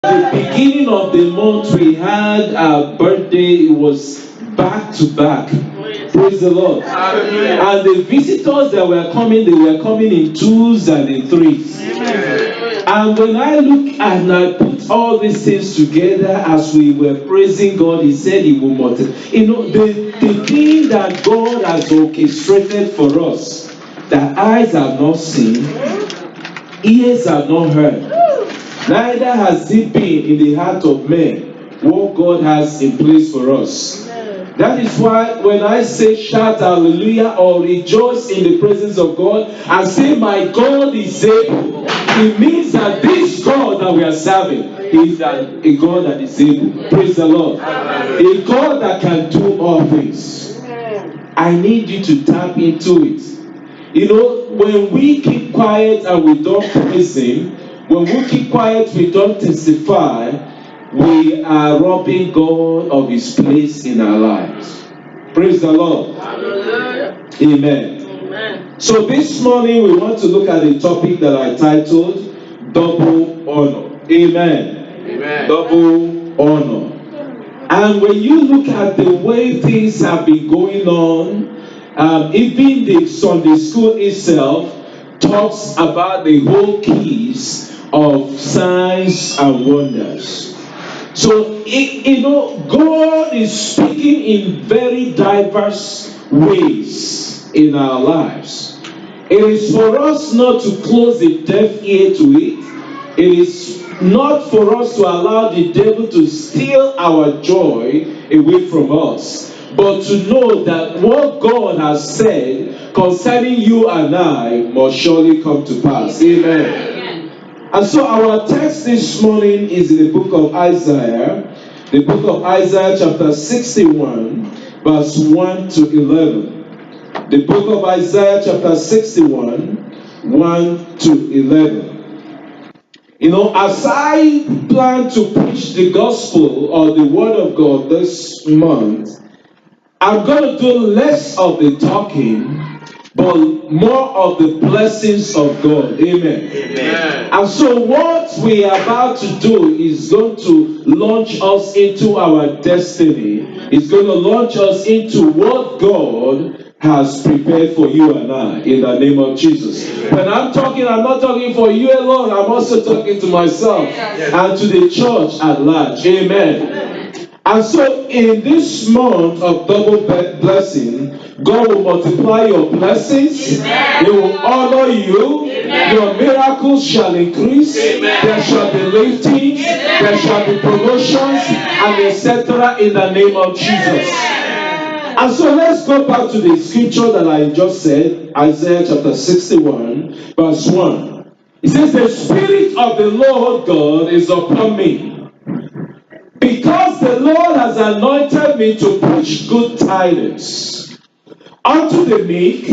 At the beginning of the month, we had our birthday. It was back to back. Praise the Lord. Hallelujah. And the visitors that were coming, they were coming in twos and in threes. And when I look and I put all these things together as we were praising God, He said He will multiply. You know, the thing that God has orchestrated for us, that eyes have not seen, ears have not heard, neither has it been in the heart of man what God has in place for us. That is why when I say shout hallelujah or rejoice in the presence of God and say my God is able, it means that this God that we are serving is a God that is able. Praise the Lord. A God that can do all things. I need you to tap into it. You know, when we keep quiet and we don't praise Him, when we keep quiet, we don't testify, we are robbing God of His place in our lives. Praise the Lord. Hallelujah. Amen. Amen. So this morning we want to look at a topic that I titled Double Honor. Amen. Amen. Double honor. And when you look at the way things have been going on, even the Sunday school itself talks about the whole keys of signs and wonders. So, God is speaking in very diverse ways in our lives. It is for us not to close a deaf ear to it. It is not for us to allow the devil to steal our joy away from us, but to know that what God has said concerning you and I must surely come to pass. Amen. And so our text this morning is in the book of Isaiah, chapter 61, verse 1 to 11. The book of Isaiah, chapter 61, 1 to 11. You know, as I plan to preach the gospel or the word of God this month, I'm going to do less of the talking, but more of the blessings of God. Amen. Amen. And so what we are about to do is going to launch us into our destiny. It's going to launch us into what God has prepared for you and I in the name of Jesus. When I'm talking, I'm not talking for you alone. I'm also talking to myself and to the church at large. Amen. And so in this month of double blessing, God will multiply your blessings. Amen. He will honor you. Amen. Your miracles shall increase. Amen. There shall be liftings. There shall be promotions, and etc. in the name of Jesus. And so let's go back to the scripture that I just said, Isaiah chapter 61, verse 1. It says, the Spirit of the Lord God is upon me, because the Lord has anointed me to preach good tidings unto the meek.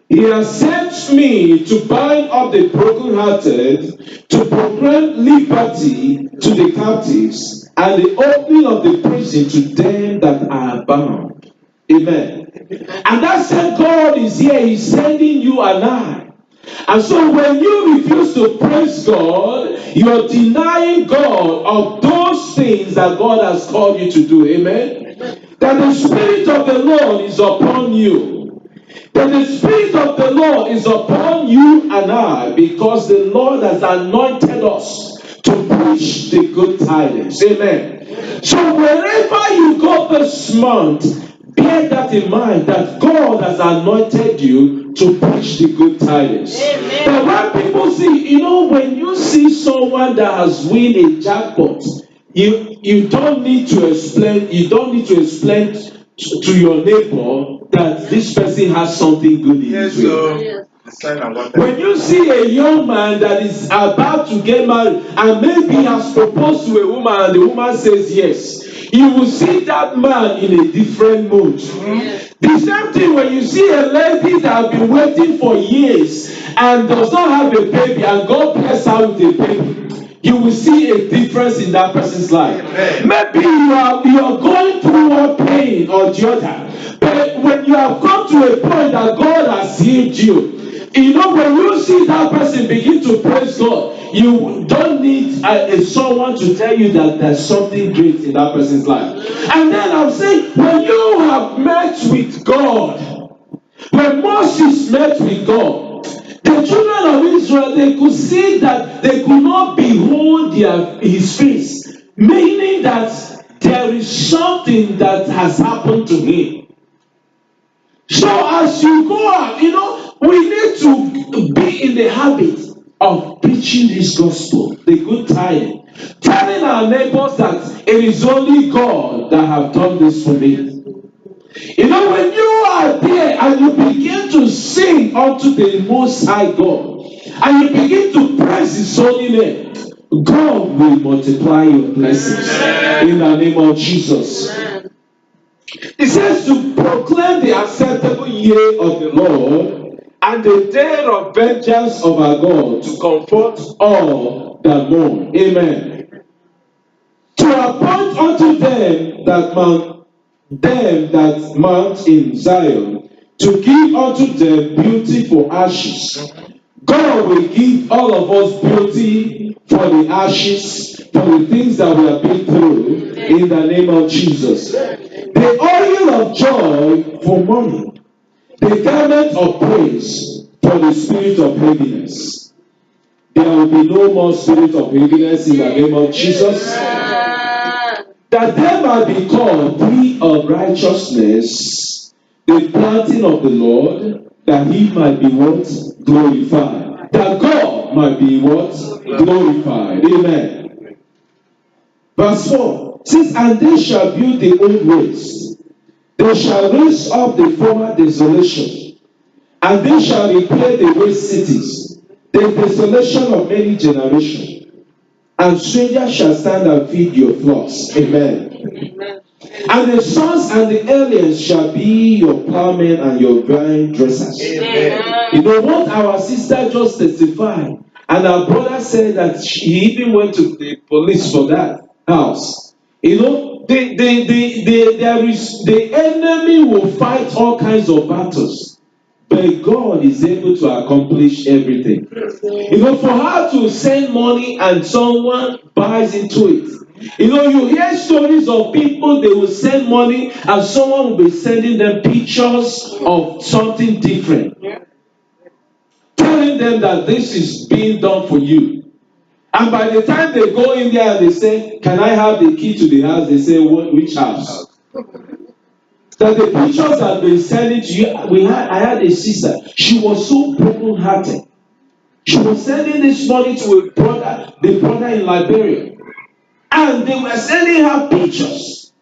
He has sent me to bind up the brokenhearted, to proclaim liberty to the captives, and the opening of the prison to them that are bound. Amen. And that same God is here. He's sending you and I. And so when you refuse to praise God, you're denying God of those things that God has called you to do. Amen. That the Spirit of the Lord is upon you. That the Spirit of the Lord is upon you and I, because the Lord has anointed us to preach the good tidings. Amen. So wherever you go this month, bear that in mind, that God has anointed you to preach the good tidings. Amen. But when people see, when you see someone that has won a jackpot, you don't need to explain. You don't need to explain to your neighbor that this person has something good in his way. When you see a young man that is about to get married and maybe has proposed to a woman and the woman says yes, you will see that man in a different mood. The same thing when you see a lady that has been waiting for years and does not have a baby and God bless her with a baby, you will see a difference in that person's life. Maybe you are going through one pain or the other, but when you have come to a point that God has healed you, You know, when you see that person begin to praise God, you don't need someone to tell you that there's something great in that person's life. And then I'm saying, when you have met with God, when Moses met with God, the children of Israel, they could see that they could not behold his face, meaning that there is something that has happened to him. So as you go out, you know, we need to be in the habit of preaching this gospel, the good tidings, telling our neighbors that it is only God that have done this for me. You know, when you are there and you begin to sing unto the Most High God, and you begin to praise His holy name, God will multiply your blessings in the name of Jesus. It says to proclaim the acceptable year of the Lord and the day of vengeance of our God, to comfort all that mourn. Amen. To appoint unto them that mount in Zion, to give unto them beauty for ashes. God will give all of us beauty for the ashes, for the things that we have been through, in the name of Jesus. The oil of joy for mourning, the garment of praise for the spirit of heaviness. There will be no more spirit of heaviness in the name of Jesus. That they might be called tree of righteousness, the planting of the Lord, that He might be what? Glorified. That God might be what? Glorified. Amen. Verse 4 says, and they shall build the old ways. They shall raise up the former desolation, and they shall repair the waste cities, the desolation of many generations. And strangers shall stand and feed your flocks. Amen. Amen. And the sons and the aliens shall be your plowmen and your vine dressers. Amen. You know what our sister just testified, and our brother said that he even went to the police for that house. You know, the enemy will fight all kinds of battles, but God is able to accomplish everything. You know, for her to send money and someone buys into it. You know, you hear stories of people, they will send money and someone will be sending them pictures of something different. Telling them that this is being done for you. And by the time they go in there and they say, can I have the key to the house? They say, which house? That the pictures that they sending to you, I had a sister. She was so broken-hearted. She was sending this money to a brother, the brother in Liberia. And they were sending her pictures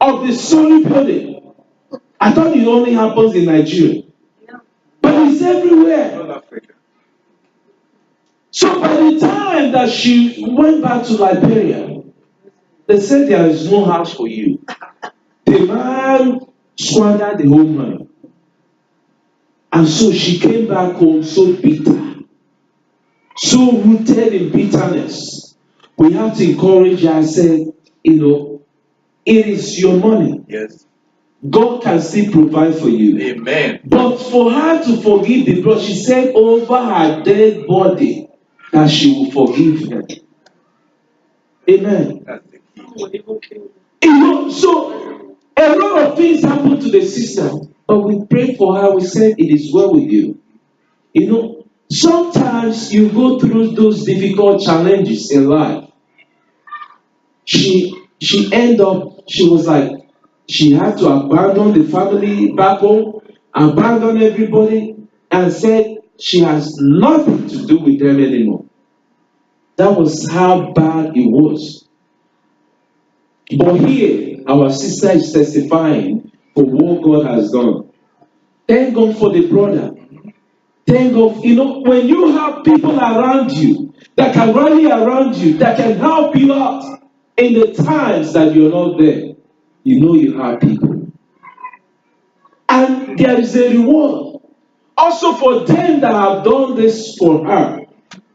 of the sorry building. I thought it only happens in Nigeria. But it's everywhere. So by the time that she went back to Liberia, they said there is no house for you. The man squandered the whole money. And so she came back home so bitter, so rooted in bitterness. We have to encourage her and say, you know, it is your money. Yes. God can still provide for you. Amen. But for her to forgive the brother, she said over her dead body that she will forgive him. Amen. That's the key. You know, so a lot of things happened to the sister, but we prayed for her. We said it is well with you. You know, sometimes you go through those difficult challenges in life. She was like, she had to abandon the family back home, abandon everybody, and said she has nothing to do with them anymore. That was how bad it was. But here, our sister is testifying for what God has done. Thank God for the brother. Thank God. You know, when you have people around you that can rally around you, that can help you out in the times that you're not there, you know you have people. And there is a reward. Also for them that have done this for her,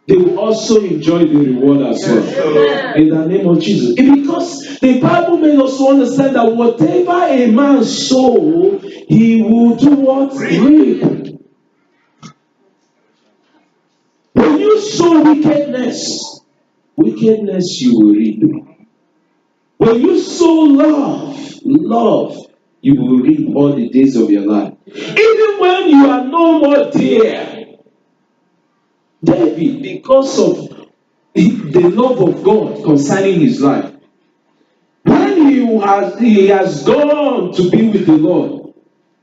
they will also enjoy the reward as well. In the name of Jesus. Because the Bible made us understand that whatever a man sow, he will do what? Reap. When you sow wickedness, wickedness you will reap. When you sow love, you will reap all the days of your life. Even when you are no more there, David, because of the love of God concerning his life, when he has gone to be with the Lord,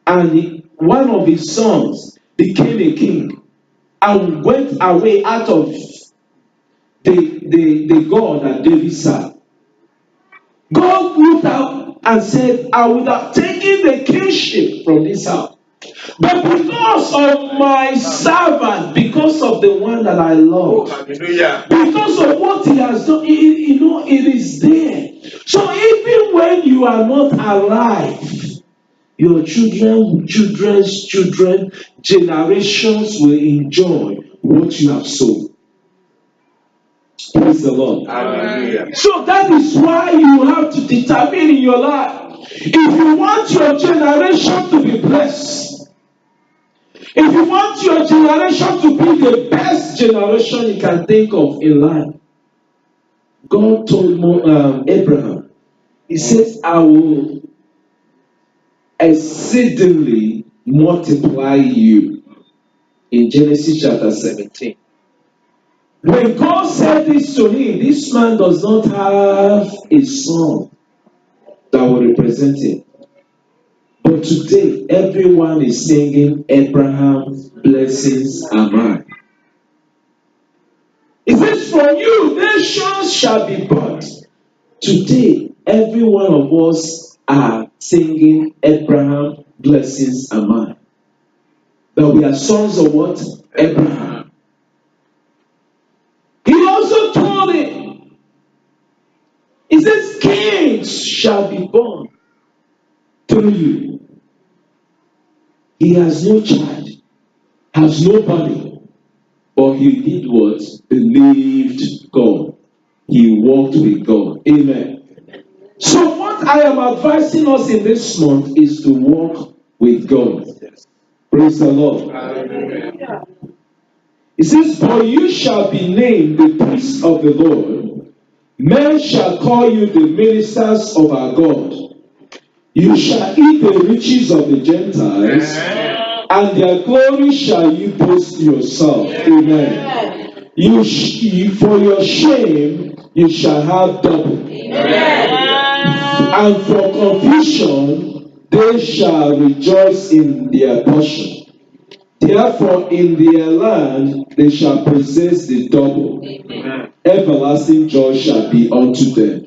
and one of his sons became a king and went away out of the God that David served, God looked out and said, I would have taken the kingship from this house. But because of my servant, because of the one that I love, because of what he has done, it is there. So even when you are not alive, your children's children, generations will enjoy what you have sown. Praise the Lord. Hallelujah. So that is why you have to determine in your life. If you want your generation to be blessed, if you want your generation to be the best generation you can think of in life, God told Abraham, he says, I will exceedingly multiply you. In Genesis chapter 17. When God said this to him, this man does not have a son that will represent him. But today, everyone is singing Abraham's blessings are mine. It says, from you, nations shall be birthed. Today, every one of us are singing Abraham's blessings are mine. That we are sons of what? Abraham. He also told him, he says, kings shall be born through you. He has no child, has nobody, but he did what? Believed God. He walked with God. Amen. So what I am advising us in this month is to walk with God. Praise the Lord. Hallelujah. It says, for you shall be named the priests of the Lord. Men shall call you the ministers of our God. You shall eat the riches of the Gentiles, and their glory shall you boast yourself. Amen. For your shame you shall have double. And for confusion they shall rejoice in their portion. Therefore in their land they shall possess the double. Everlasting joy shall be unto them.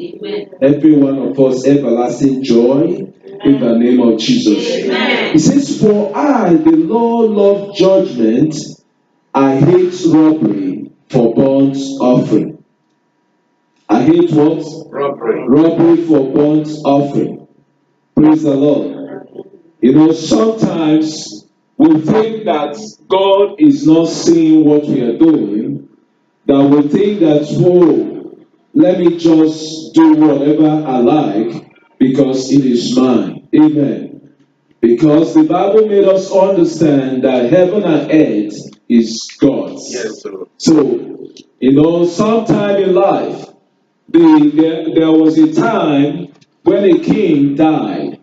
Every one of us, everlasting joy in the name of Jesus. It says, for I, the Lord, love judgment. I hate robbery for burnt offering. I hate what? Robbery for burnt offering. Praise the Lord. Sometimes we think that God is not seeing what we are doing. That we think that, let me just do whatever I like because it is mine. Amen. Because the Bible made us understand that heaven and earth is God's. Yes, sir. So, sometime in life, there was a time when a king died,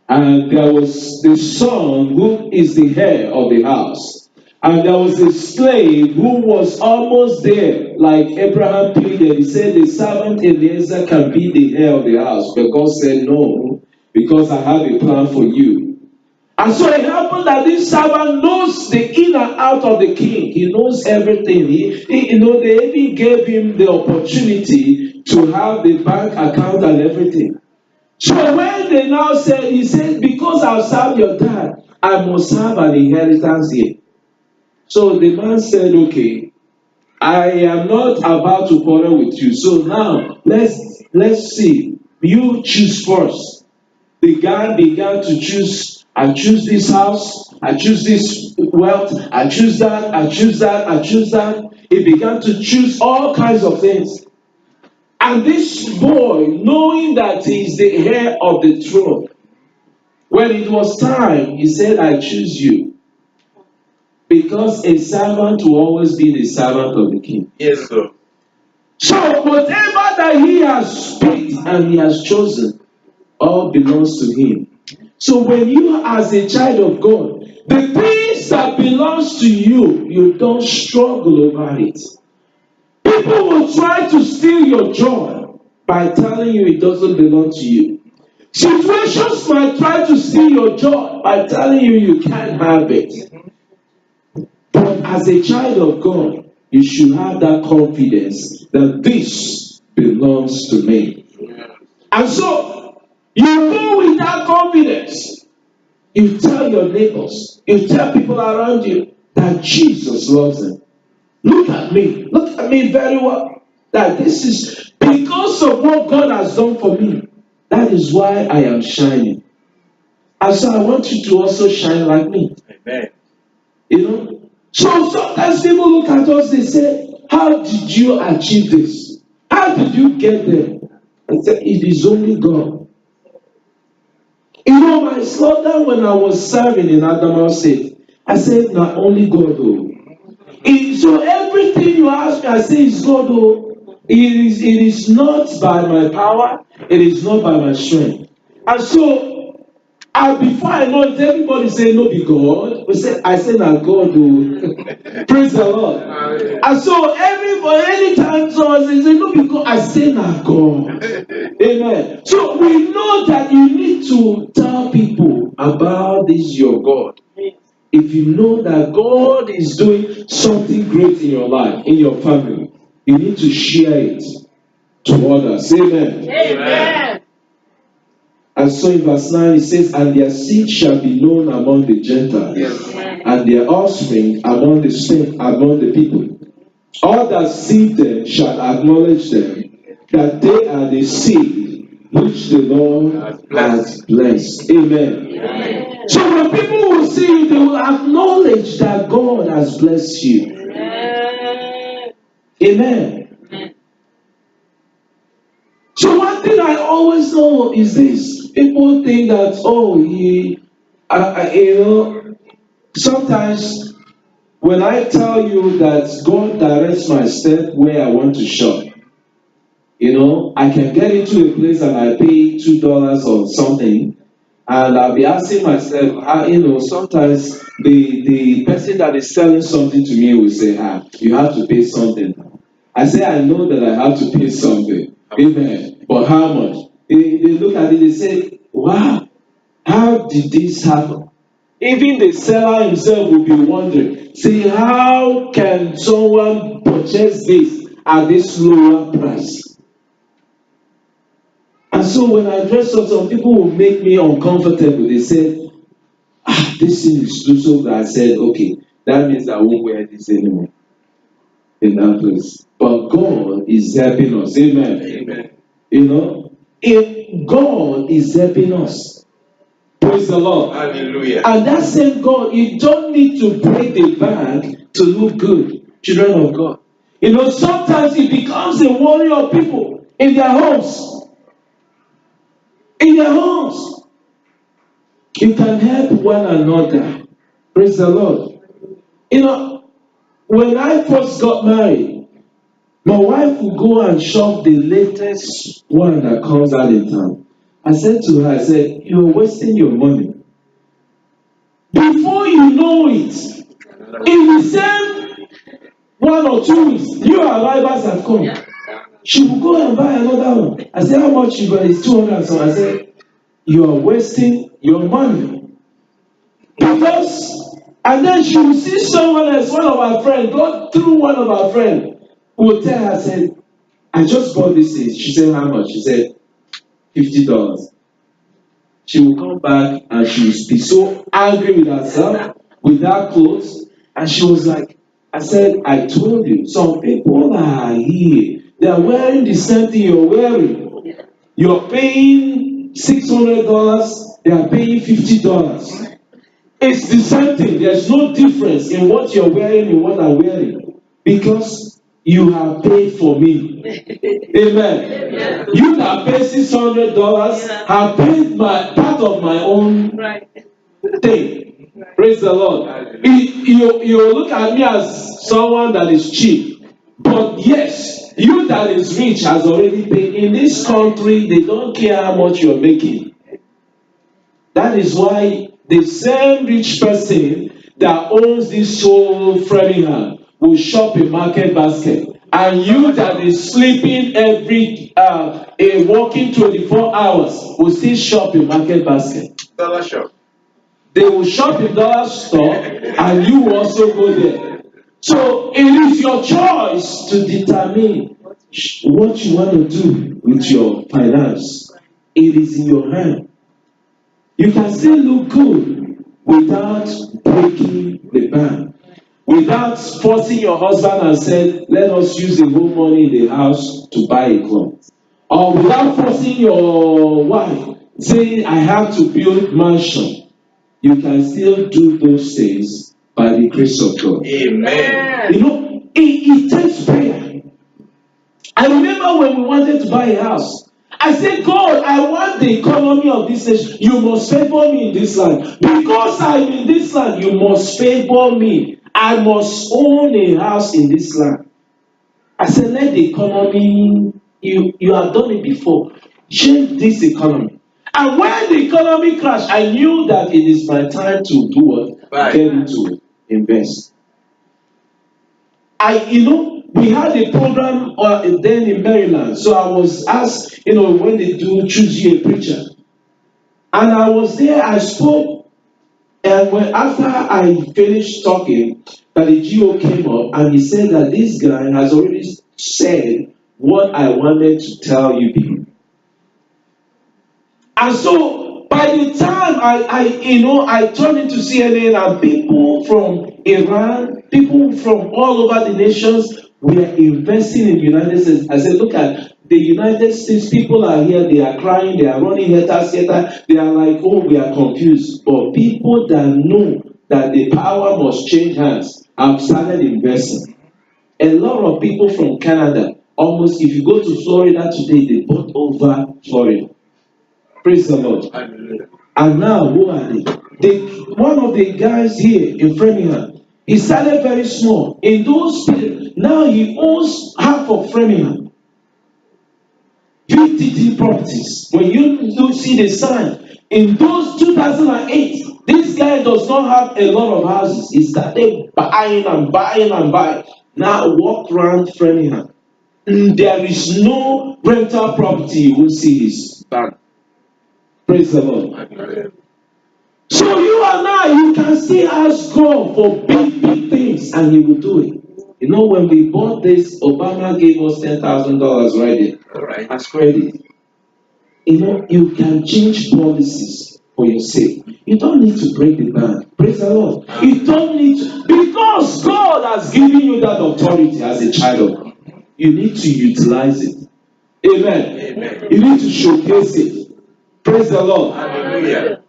and there was the son who is the heir of the house. And there was a slave who was almost there, like Abraham pleaded. He said, the servant Eliezer can be the heir of the house. But God said, no, because I have a plan for you. And so it happened that this servant knows the in and out of the king. He knows everything. They even gave him the opportunity to have the bank account and everything. So when they now said, he said, because I've served your dad, I must have an inheritance here. So the man said, okay, I am not about to quarrel with you. So now, let's see. You choose first. The guy began to choose. I choose this house. I choose this wealth. I choose that. I choose that. I choose that. He began to choose all kinds of things. And this boy, knowing that he is the heir of the throne, when it was time, he said, I choose you. Because a servant will always be the servant of the king. Yes, sir. So whatever that he has picked and he has chosen, all belongs to him. So when you as a child of God, the things that belongs to you, you don't struggle over it. People will try to steal your joy by telling you it doesn't belong to you. Situations might try to steal your joy by telling you you can't have it. But as a child of God, you should have that confidence that this belongs to me. And so, you go with that confidence. You tell your neighbors, you tell people around you that Jesus loves them. Look at me very well. That this is because of what God has done for me. That is why I am shining. And so I want you to also shine like me. Amen. You know? So sometimes people look at us, they say, how did you achieve this? How did you get there? I said, it is only God. You know, my slogan when I was serving in Adamawa State, I said, not only God, oh. So everything you ask me, I say, it's God, oh. It is not by my power, it is not by my strength. And so, before I know it, everybody say, no, be God. I say, now God, oh. Praise the Lord. And so, everybody, anytime someone says, no, be God, I say, now God. Amen. So, we know that you need to tell people about this, your God. If you know that God is doing something great in your life, in your family, you need to share it to others. Amen. Amen. And so in verse 9 it says, and their seed shall be known among the Gentiles, and their offspring among the people. All that see them shall acknowledge them, that they are the seed which the Lord has blessed. Amen. So when people will see you, they will acknowledge that God has blessed you. Amen. So one thing I always know is this. People think that, sometimes when I tell you that God directs my step where I want to shop, I can get into a place and I pay $2 or something, and I'll be asking myself, sometimes the person that is selling something to me will say, you have to pay something. I say, I know that I have to pay something. Amen. But how much? They look at it, they say, wow, how did this happen? Even the seller himself will be wondering, say, how can someone purchase this at this lower price? And so when I dress up, some people will make me uncomfortable. They say, this thing is too so good. I said, okay, that means I won't wear this anymore in that place. But God is helping us. Amen. Amen. If God is helping us, praise the Lord. Hallelujah. And that same God, you don't need to break the bank to look good, children of God. Sometimes it becomes a worry of people in their homes. In their homes. You can help one another. Praise the Lord. When I first got married, my wife would go and shop the latest one that comes out in town. I said to her, you're wasting your money. Before you know it, in the same 1 or 2 weeks, new arrivals have come. She will go and buy another one. I said, how much you got? It's 200. So I said, you are wasting your money. And then she will see someone else, one of our friends, go through one of our friends, who will tell her, said, I just bought this thing. She said, how much? She said, $50. She will come back and she will be so angry with herself, with her clothes. And she was like, I said, I told you, some people are here. They are wearing the same thing you're wearing. You're paying $600, they are paying $50. It's the same thing. There's no difference in what you're wearing and what I'm wearing. Because you have paid for me. Amen. You that pay $600 have paid part of my own thing. Praise the Lord. You look at me as someone that is cheap. But yes, you that is rich has already paid. In this country, they don't care how much you're making. That is why the same rich person that owns this whole Framingham will shop a market basket. And you that is sleeping working 24 hours will still shop a market basket. Dollar shop. They will shop in dollar store and you will also go there. So it is your choice to determine what you want to do with your finance. It is in your hand. You can still look good without breaking the bank, without forcing your husband and saying, let us use the whole money in the house to buy a cloth. Or without forcing your wife, saying, I have to build mansion. You can still do those things by the grace of God. Amen. You know, it takes prayer. I remember when we wanted to buy a house. I said, God, I want the economy of this nation. You must favor me in this land. Because I'm in this land, you must favor me. I must own a house in this land. I said, let the economy, you have done it before. Change this economy. And when the economy crashed, I knew that it is my time to do what? Right. Get into invest. We had a program then in Maryland. So I was asked, when they do choose you a preacher. And I was there, I spoke. And after I finished talking, that the GO came up and he said that this guy has already said what I wanted to tell you people. And so by the time I turned into CNN and people from Iran, people from all over the nations were investing in the United States. I said, look at the United States, people are here, they are crying, they are running scatter. They are like, oh, we are confused. But people that know that the power must change hands have started investing. A lot of people from Canada, almost if you go to Florida today, they bought over Florida. Praise the Lord. And now, who are they? One of the guys here in Framingham, he started very small. In those days, now he owns half of Framingham. VTT properties. When you see the sign, in those 2008, this guy does not have a lot of houses. He started buying and buying and buying. Now walk around Framingham. There is no rental property you will see his bank. Praise the Lord. So you and I, you can still ask God for big things and He will do it. You know, when we bought this, Obama gave us $10,000 right there as credit. You know, you can change policies for your sake. You don't need to break the bank. Praise the Lord. You don't need to, because God has given you that authority as a child of God. You need to utilize it. Amen. Amen. You need to showcase it. Praise the Lord. Hallelujah.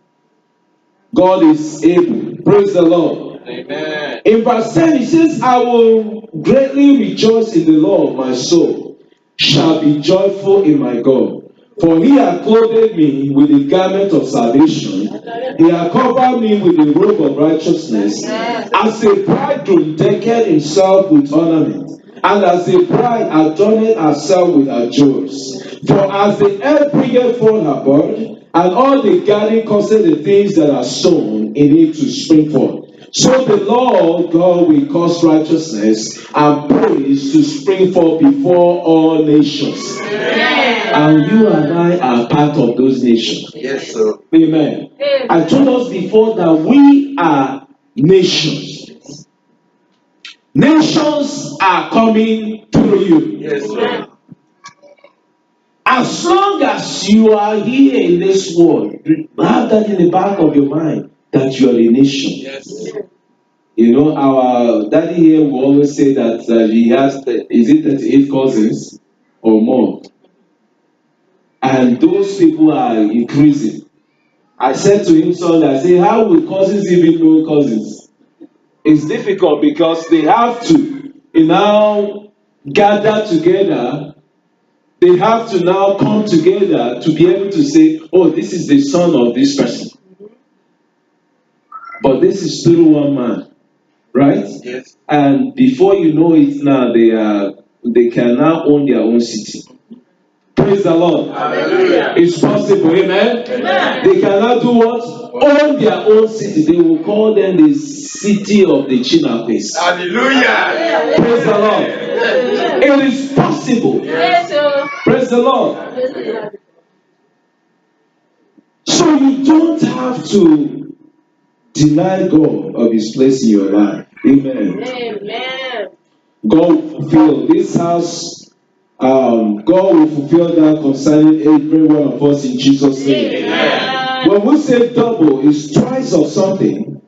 God is able. Praise the Lord. Amen. In verse 10, it says, I will greatly rejoice in the Lord, my soul shall be joyful in my God. For He hath clothed me with the garment of salvation. He hath covered me with the robe of righteousness. As a bridegroom decketh himself with ornament, and as a bride adorneth herself with her jewels. For as the earth bringeth forth her bud, and all the garden causeth the things that are sown in it to spring forth, so the Lord God will cause righteousness and praise to spring forth before all nations. And you and I are part of those nations. Yes, sir. Amen. I told us before that we are nations. Nations are coming through you. Yes, sir. As long as you are here in this world, have that in the back of your mind that you are a nation. Yes. You know, our daddy here will always say that he has, is it 38 cousins or more? And those people are increasing. I said to him Sunday, I say, how will cousins even know cousins? It's difficult because they have to now gather together. They have to now come together to be able to say, oh, this is the son of this person. But But this is through one man, right? Yes. And before you know it now, they can now own their own city. Praise the Lord. Hallelujah. It's possible, amen? They can now do what? Own their own city. They will call them the city of the Chinapes. Hallelujah. Praise the Lord. It is possible. Praise the Lord. So you don't have to deny God of His place in your life. Amen. God will fulfill this house. God will fulfill that concerning every one of us in Jesus' name. Amen. When we say double, it's twice of something.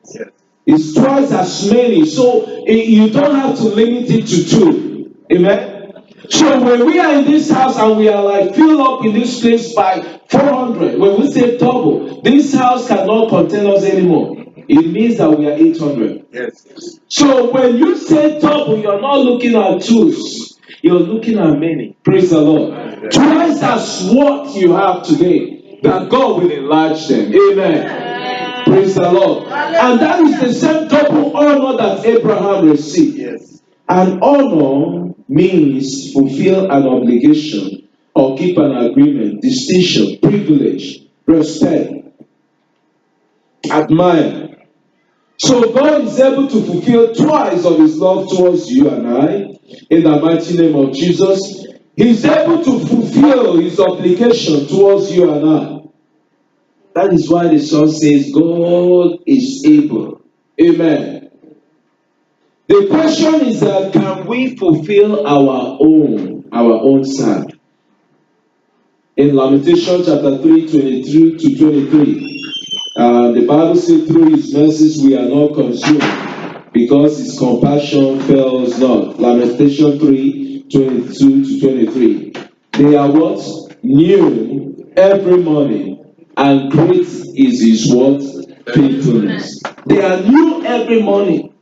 It's twice as many. So you don't have to limit it to 2. Amen. So when we are in this house and we are like filled up in this place by 400, when we say double, this house cannot contain us anymore. It means that we are 800. Yes. So when you say double, you're not looking at 2s. You're looking at many. Praise the Lord. Twice as what you have today, that God will enlarge them. Amen. Praise the Lord. And that is the same double honor that Abraham received. Yes. And honor means fulfill an obligation or keep an agreement, distinction, privilege, respect, admire. So God is able to fulfill twice of His love towards you and I. In the mighty name of Jesus, He's able to fulfill His obligation towards you and I. That is why the song says, God is able. Amen. The question is that can we fulfill our own side? In Lamentation chapter 3, 22 to 23, the Bible says through His mercies we are not consumed, because His compassion fails not. Lamentation 3, 22 to 23. They are what? New every morning, and great is His what? Faithfulness. They are new every morning.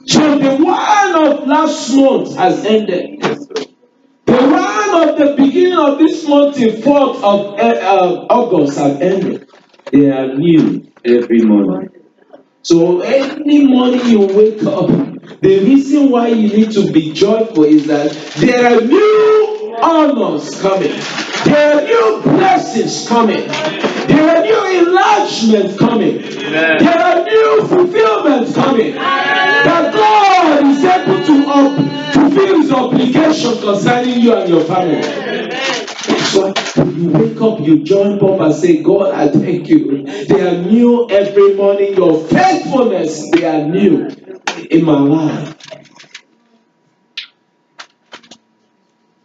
So the one of last month has ended. The one of the beginning of this month, the 4th of August, has ended. They are new every morning. So any morning you wake up, the reason why you need to be joyful is that there are new honors coming. There are new blessings coming. There are new enlargements coming. There are new fulfillments coming. That God is able to fulfill His obligation concerning you and your family. That's why when you wake up, you jump up and say, God, I thank you. They are new every morning. Your faithfulness, they are new in my life.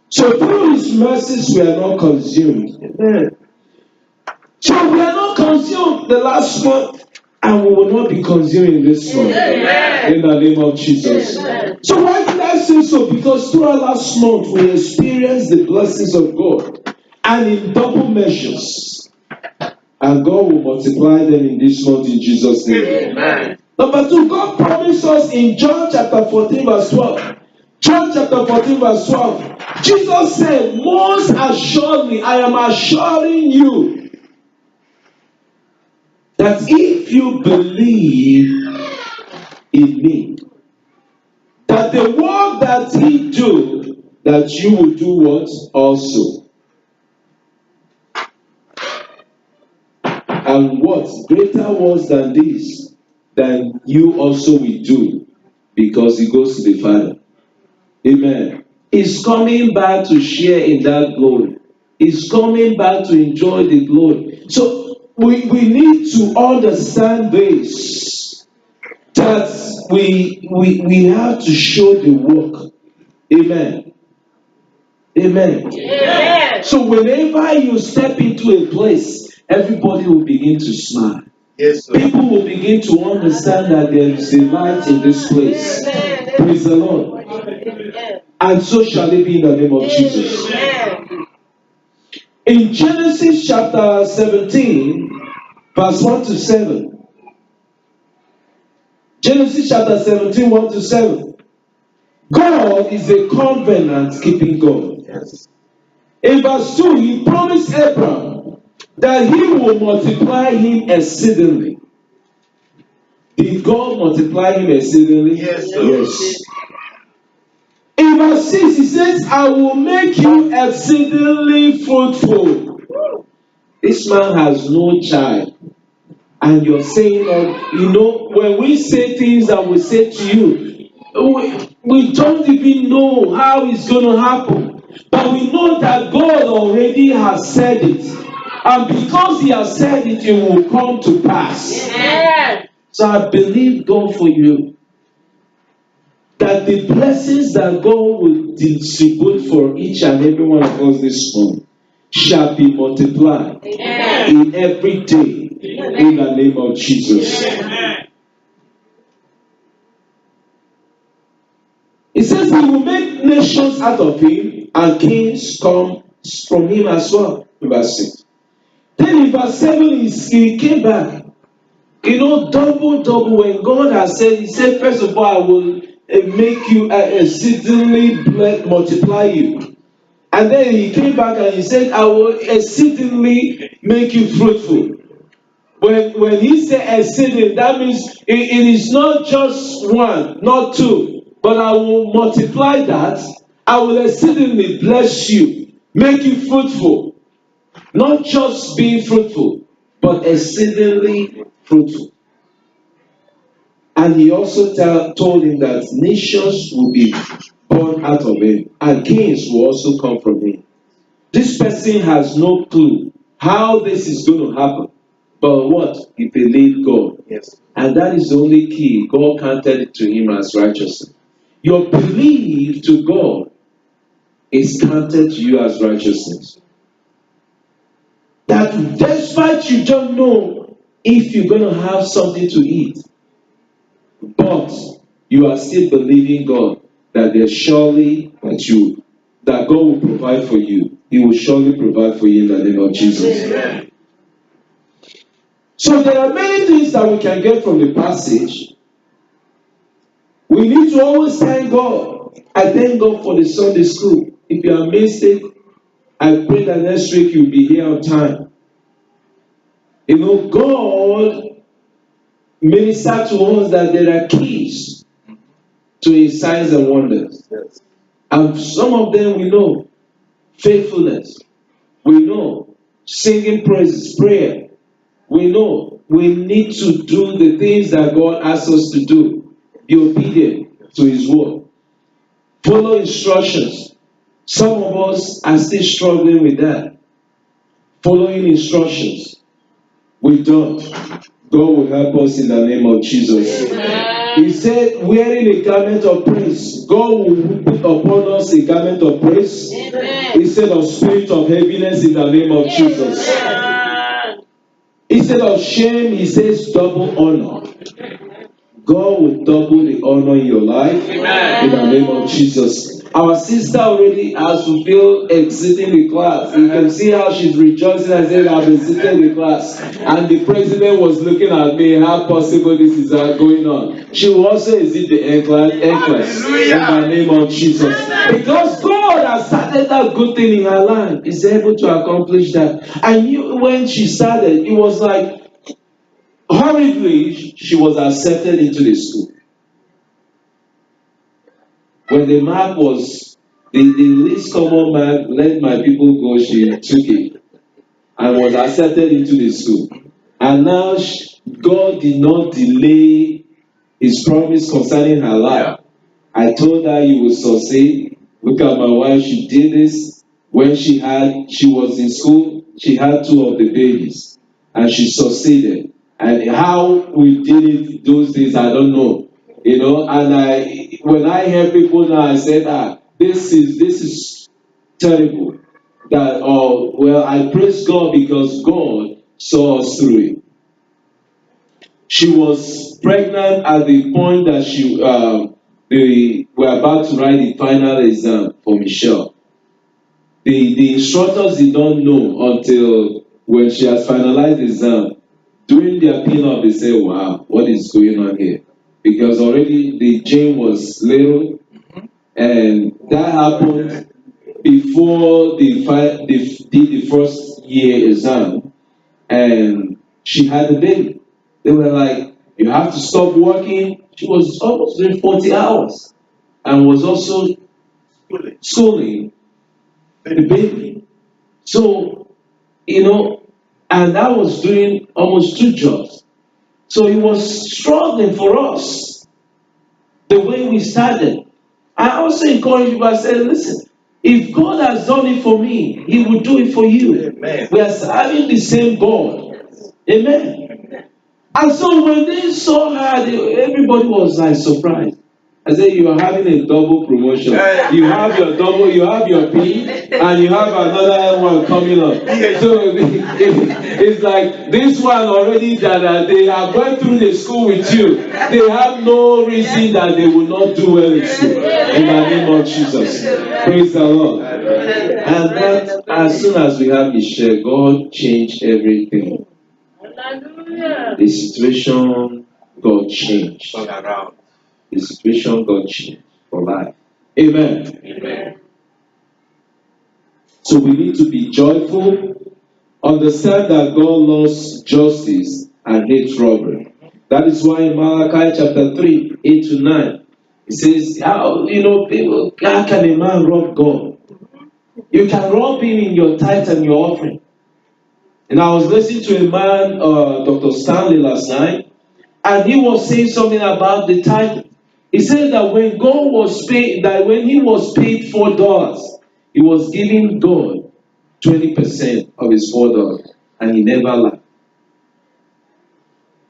So through His mercies, we are not consumed. Amen. So we are not consumed the last month, and we will not be consumed in this month. Amen. In the name of Jesus. Amen. So why did I say so? Because throughout last month, we experienced the blessings of God, and in double measures. And God will multiply them in this month in Jesus' name. Amen. Number 2, God promised us in John chapter 14 verse 12. John chapter 14 verse 12. Jesus said, most assuredly, I am assuring you that if you believe in me, that the work that He do, that you will do what? Also. And what? Greater works than this, than you also will do, because He goes to the Father. Amen. He's coming back to share in that glory. He's coming back to enjoy the glory. So we need to understand this, that we have to show the work. Amen. Amen. Amen. So whenever you step into a place, everybody will begin to smile. Yes, sir. People will begin to understand that there is a light in this place. Amen. Praise the Lord. Amen. And so shall it be in the name of Jesus. Amen. In Genesis chapter 17, verse 1 to 7. Genesis chapter 17, 1 to 7. God is a covenant-keeping God. Yes. In verse 2, He promised Abraham that He will multiply him exceedingly. Did God multiply him exceedingly? Yes, sir. Yes. In verse 6, he says, I will make you exceedingly fruitful. This man has no child. And you're saying, when we say things that we say to you, we don't even know how it's going to happen. But we know that God already has said it. And because he has said it, it will come to pass. Amen. So I believe God for you. That the blessings that God will distribute for each and every one of us this morning shall be multiplied in every day in the name of Jesus. It says he will make nations out of him and kings come from him as well. In verse 6. Then in verse 7 he came back. Double when God has said, he said, first of all, I will make you exceedingly multiply you. And then he came back and he said, I will exceedingly make you fruitful. When he said exceeding, that means it is not just one, not two, but I will multiply that. I will exceedingly bless you, make you fruitful. Not just being fruitful, but exceedingly fruitful. And he also told him that nations will be born out of him, and kings will also come from him. This person has no clue how this is going to happen. But what? He believed God. Yes. And that is the only key. God counted it to him as righteousness. Your belief to God is counted to you as righteousness. That despite you don't know if you're going to have something to eat, but you are still believing God that there's surely that God will provide for you. He will surely provide for you in the name of Jesus. Amen. So there are many things that we can get from the passage. We need to always thank God. I thank God for the Sunday school. If you are missed it, I pray that next week you'll be here on time. God ministered to us that there are keys to his signs and wonders. Yes. And some of them we know. Faithfulness. We know. Singing praises, prayer. We know we need to do the things that God asks us to do. Be obedient to his word. Follow instructions. Some of us are still struggling with that. Following instructions. We don't. God will help us in the name of Jesus. He said, wearing a garment of praise. God will put upon us a garment of praise. Instead of spirit of heaviness in the name of Jesus. Instead of shame, he says double honor. God will double the honor in your life. Amen. In the name of Jesus. Our sister already has fulfilled exiting the class. You can see how she's rejoicing and saying, I've exited the class. And the president was looking at me, how possible this is going on. She will also exit the end class in the name of Jesus. Because God has started that good thing in her life. Is able to accomplish that. And when she started, it was like, hurriedly, she was accepted into the school. When the mark was, the least common mark, let my people go, she took it and was accepted into the school. And now God did not delay his promise concerning her life. I told her you will succeed. Look at my wife, she did this. When she was in school, she had 2 of the babies. And she succeeded. And how we did it, those days, I don't know. And when I hear people now, I said, this is terrible. I praise God because God saw us through it. She was pregnant at the point that they were about to write the final exam for Michelle. The instructors did not know until when she has finalized the exam. During their pin-up, they say, wow, what is going on here? Because already the Jane was little, and that happened before they did the first year exam, and she had a baby. They were like, You have to stop working. She was almost doing 40 hours and was also schooling the baby. So, and I was doing almost 2 jobs. So it was struggling for us the way we started. I also encourage people, I said, listen, if God has done it for me, He will do it for you. Amen. We are serving the same God. Amen. And so when they saw her, everybody was like surprised. I said, you are having a double promotion. You have your P, and you have another one coming up. So it's like this one already that they have gone through the school with you. They have no reason that they will not do well in school. In the name of Jesus. Praise the Lord. And that as soon as we have Michelle, God changed everything. The situation got changed. The situation got changed for life. Amen. Amen. So we need to be joyful, understand that God loves justice and hates robbery. That is why in Malachi chapter 3, 8 to 9, it says, how can a man rob God? You can rob him in your tithe and your offering. And I was listening to a man, Dr. Stanley, last night, and he was saying something about the tithe. He said that when God was paid, that when he was paid $4, he was giving God 20% of his $4, and he never lied.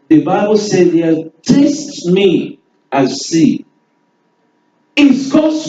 The Bible said, "Taste me and see." It's God's